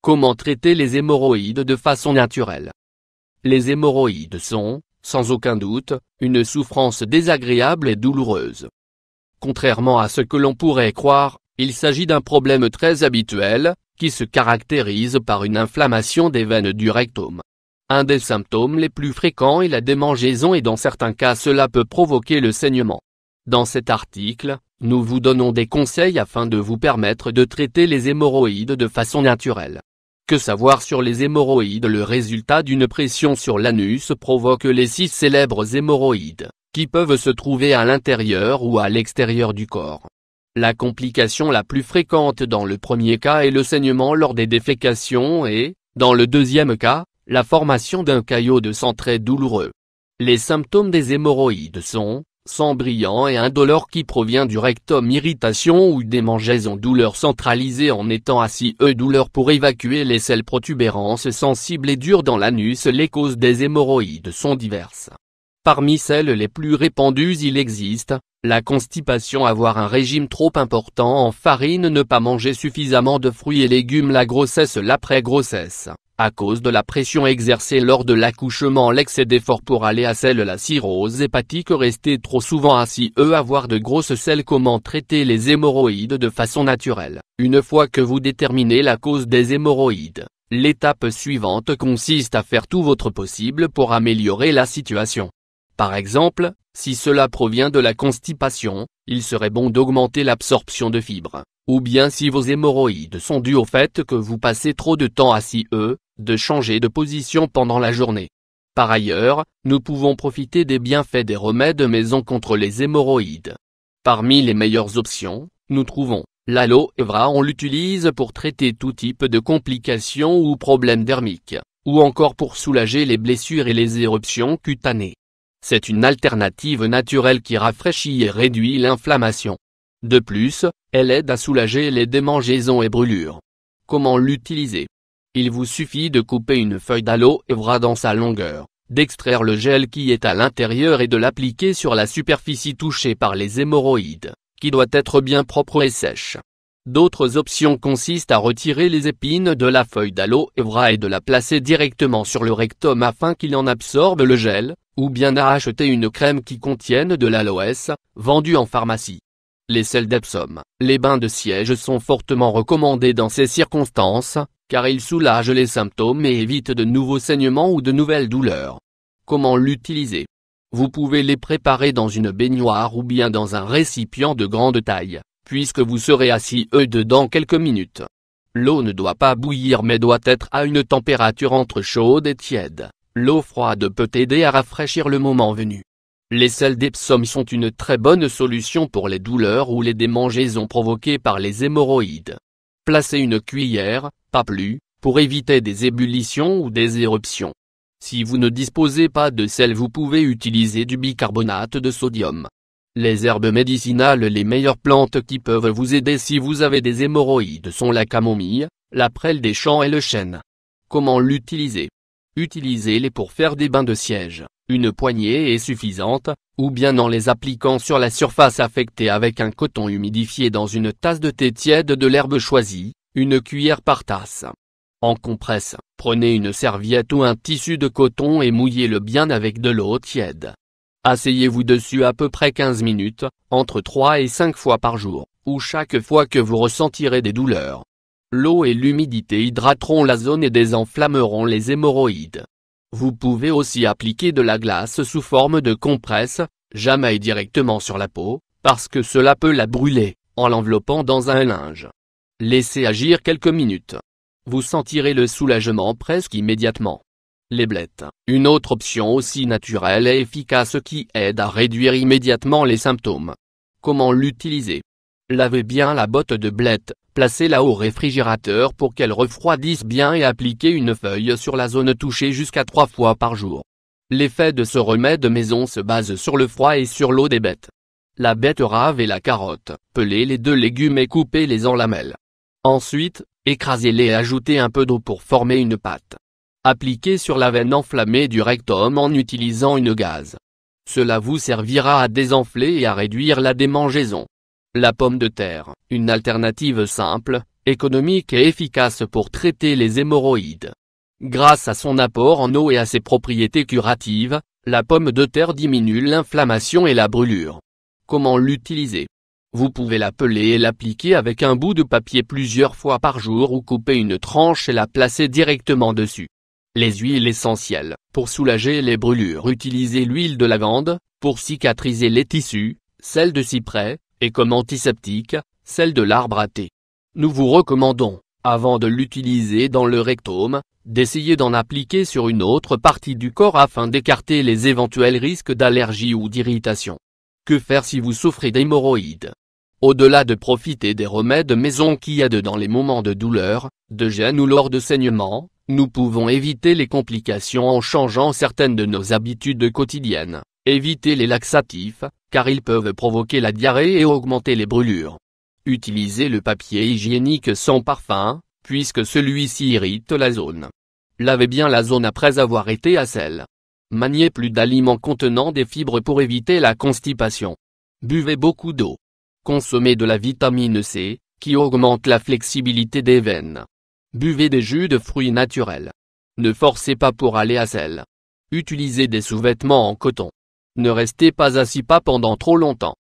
Comment traiter les hémorroïdes de façon naturelle? Les hémorroïdes sont, sans aucun doute, une souffrance désagréable et douloureuse. Contrairement à ce que l'on pourrait croire, il s'agit d'un problème très habituel, qui se caractérise par une inflammation des veines du rectum. Un des symptômes les plus fréquents est la démangeaison et dans certains cas cela peut provoquer le saignement. Dans cet article, nous vous donnons des conseils afin de vous permettre de traiter les hémorroïdes de façon naturelle. Que savoir sur les hémorroïdes? Le résultat d'une pression sur l'anus provoque les 6 célèbres hémorroïdes, qui peuvent se trouver à l'intérieur ou à l'extérieur du corps. La complication la plus fréquente dans le premier cas est le saignement lors des défécations et, dans le deuxième cas, la formation d'un caillot de sang très douloureux. Les symptômes des hémorroïdes sont sang brillant et indolore qui provient du rectum, irritation ou démangeaison, douleur centralisée en étant assis, douleur pour évacuer les selles, protubérances sensibles et dures dans l'anus. Les causes des hémorroïdes sont diverses. Parmi celles les plus répandues il existe la constipation, avoir un régime trop important en farine, ne pas manger suffisamment de fruits et légumes, la grossesse, l'après-grossesse, à cause de la pression exercée lors de l'accouchement, l'excès d'effort pour aller à selle, la cirrhose hépatique, rester trop souvent assis, avoir de grosses selles. Comment traiter les hémorroïdes de façon naturelle? Une fois que vous déterminez la cause des hémorroïdes, l'étape suivante consiste à faire tout votre possible pour améliorer la situation. Par exemple, si cela provient de la constipation, il serait bon d'augmenter l'absorption de fibres, ou bien si vos hémorroïdes sont dus au fait que vous passez trop de temps assis, de changer de position pendant la journée. Par ailleurs, nous pouvons profiter des bienfaits des remèdes maison contre les hémorroïdes. Parmi les meilleures options, nous trouvons l'aloe vera. On l'utilise pour traiter tout type de complications ou problèmes dermiques, ou encore pour soulager les blessures et les éruptions cutanées. C'est une alternative naturelle qui rafraîchit et réduit l'inflammation. De plus, elle aide à soulager les démangeaisons et brûlures. Comment l'utiliser? Il vous suffit de couper une feuille d'aloe vera dans sa longueur, d'extraire le gel qui est à l'intérieur et de l'appliquer sur la superficie touchée par les hémorroïdes, qui doit être bien propre et sèche. D'autres options consistent à retirer les épines de la feuille d'aloe vera et de la placer directement sur le rectum afin qu'il en absorbe le gel, ou bien à acheter une crème qui contienne de l'aloès, vendue en pharmacie. Les sels d'Epsom, les bains de siège sont fortement recommandés dans ces circonstances, car ils soulagent les symptômes et évitent de nouveaux saignements ou de nouvelles douleurs. Comment l'utiliser? Vous pouvez les préparer dans une baignoire ou bien dans un récipient de grande taille, puisque vous serez assis dedans quelques minutes. L'eau ne doit pas bouillir mais doit être à une température entre chaude et tiède. L'eau froide peut aider à rafraîchir le moment venu. Les sels d'Epsom sont une très bonne solution pour les douleurs ou les démangeaisons provoquées par les hémorroïdes. Placez une cuillère, pas plus, pour éviter des ébullitions ou des éruptions. Si vous ne disposez pas de sel, vous pouvez utiliser du bicarbonate de sodium. Les herbes médicinales, les meilleures plantes qui peuvent vous aider si vous avez des hémorroïdes sont la camomille, la prêle des champs et le chêne. Comment l'utiliser? Utilisez-les pour faire des bains de siège, une poignée est suffisante, ou bien en les appliquant sur la surface affectée avec un coton humidifié dans une tasse de thé tiède de l'herbe choisie, une cuillère par tasse. En compresse, prenez une serviette ou un tissu de coton et mouillez-le bien avec de l'eau tiède. Asseyez-vous dessus à peu près 15 minutes, entre 3 et 5 fois par jour, ou chaque fois que vous ressentirez des douleurs. L'eau et l'humidité hydrateront la zone et désenflammeront les hémorroïdes. Vous pouvez aussi appliquer de la glace sous forme de compresse, jamais directement sur la peau, parce que cela peut la brûler, en l'enveloppant dans un linge. Laissez agir quelques minutes. Vous sentirez le soulagement presque immédiatement. Les blettes, une autre option aussi naturelle et efficace qui aide à réduire immédiatement les symptômes. Comment l'utiliser? Lavez bien la botte de blettes, placez-la au réfrigérateur pour qu'elle refroidisse bien et appliquez une feuille sur la zone touchée jusqu'à 3 fois par jour. L'effet de ce remède maison se base sur le froid et sur l'eau des bêtes. La betterave et la carotte, pelez les 2 légumes et coupez-les en lamelles. Ensuite, écrasez-les et ajoutez un peu d'eau pour former une pâte. Appliquez sur la veine enflammée du rectum en utilisant une gaze. Cela vous servira à désenfler et à réduire la démangeaison. La pomme de terre, une alternative simple, économique et efficace pour traiter les hémorroïdes. Grâce à son apport en eau et à ses propriétés curatives, la pomme de terre diminue l'inflammation et la brûlure. Comment l'utiliser? Vous pouvez la peler et l'appliquer avec un bout de papier plusieurs fois par jour ou couper une tranche et la placer directement dessus. Les huiles essentielles. Pour soulager les brûlures, utilisez l'huile de lavande, pour cicatriser les tissus, celle de cyprès, et comme antiseptique, celle de l'arbre à thé. Nous vous recommandons, avant de l'utiliser dans le rectum, d'essayer d'en appliquer sur une autre partie du corps afin d'écarter les éventuels risques d'allergie ou d'irritation. Que faire si vous souffrez d'hémorroïdes? Au-delà de profiter des remèdes maison qui aident dans les moments de douleur, de gêne ou lors de saignements, nous pouvons éviter les complications en changeant certaines de nos habitudes quotidiennes. Évitez les laxatifs, car ils peuvent provoquer la diarrhée et augmenter les brûlures. Utilisez le papier hygiénique sans parfum, puisque celui-ci irrite la zone. Lavez bien la zone après avoir été à sel. Maniez plus d'aliments contenant des fibres pour éviter la constipation. Buvez beaucoup d'eau. Consommez de la vitamine C, qui augmente la flexibilité des veines. Buvez des jus de fruits naturels. Ne forcez pas pour aller à sel. Utilisez des sous-vêtements en coton. Ne restez pas assis pendant trop longtemps.